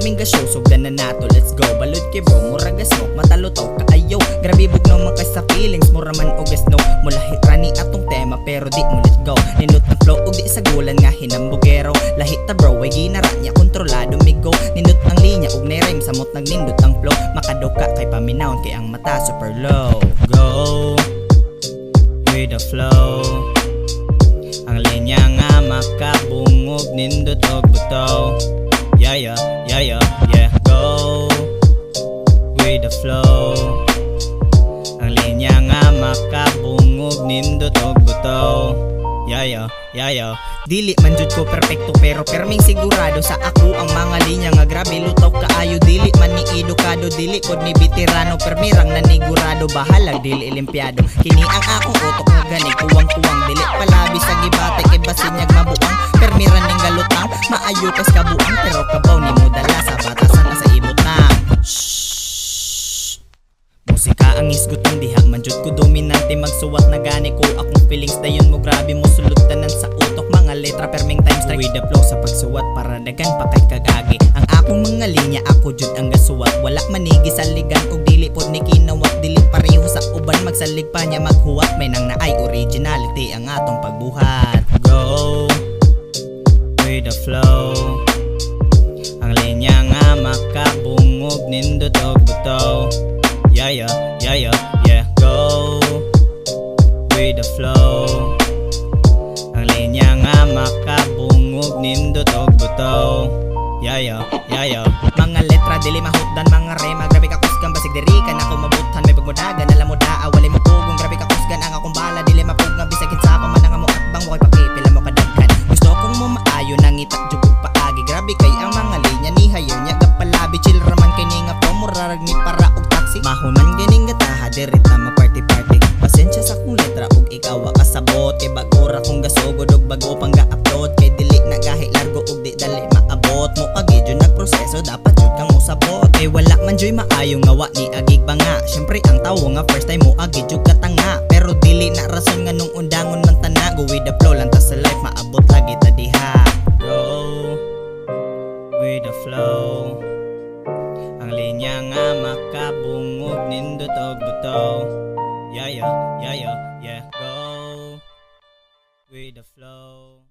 perming gasyo sugdan na nato, let's go. Balod kay bro, mura gasok, matalutaw kaayo. Grabe bugnaw man kay sa feelings, mura man og no. Mula hirani atong tema pero di mo let go. Nindot ang flow ug di sa gulan nga hinambugero. Lahit ta bro, ay ginara niya kontrolado migo. Nindot ang linya ug nay rhyme samot nagnindot ang flow. Makadoka kay paminawon kay ang mata super low. Go with the flow. Ang linya nga makabungog nindot og buto. Yeah. Go with the flow. Ang linya nga makabungog nindot og buto. Yeah. Dili man jud ko perfecto pero perming sigurado sa ako ang mga linya nga grabe lutaw kaayo. Dili man ni edukado, dili pod ni veterano, permirang nanigurado, bahalag dili limpyado. Kini ang akong utok nga gani kuwang-kuwang, dili palabi sa gibate kay basinyag mabuang. Permiran ning galutang, maayo kas kabuang pero kabaw ni mo dala sa batasan na sa ibot na. Musika ang isgutan diha man jud ko dominante, magsuwat na gani ko akong feelings dayon mo grabe mo sulutanan sa utok mga letra perming time strike with the flow sa pagsuwat para dagan pa kay kagagi. Ang akong mga linya ako jud ang gasuwat, wala manigi sa ligan ug dili pod ni kinawat, dili pareho sa uban magsalig pa nya maghuwat, may nang naay originality ang atong pagbuhat. Go with the flow. Ang linya nga makabungog nindot og buto. Yeah. Go with the flow. Ang linya nga makabungog nindot og buto. Yeah. Mga letra dili mahutdan, mga rema grabe ka kusgan, basig diri ka na ko mabutan, may pagmudagan alam mo daa walay mo pugong, grabe ka kusgan ang akong bala dili mapugngan, bisag kinsa pa man nga mo atbang wakay pakipila mo kadaghan. Gusto kong mo maayo nang itak jud paagi, grabe kay ang mga linya ni hayo nya gapalabi, chill raman kay ni nga pamurarag ni para og taxi. Mahon man ganing gataha dirita mag-party. Pasensya sa kong letra ug ikaw kasabot, kay bagura kong gasugod ug bago pang ga-upload, kay dili na gahi largo ug di dali maabot mo agi jud nagproseso, dapat jud kang usabot. Kay wala man joy maayo nga wa ni agig ba nga, syempre ang tawo nga first time mo agi jud katanga, pero dili na rason nga nung undangon man tana. Go with the flow lang ta sa life, maabot lagi ta diha. Go with the flow. Ang linya nga makabungog nindot og buto. Yeah. Go with the flow.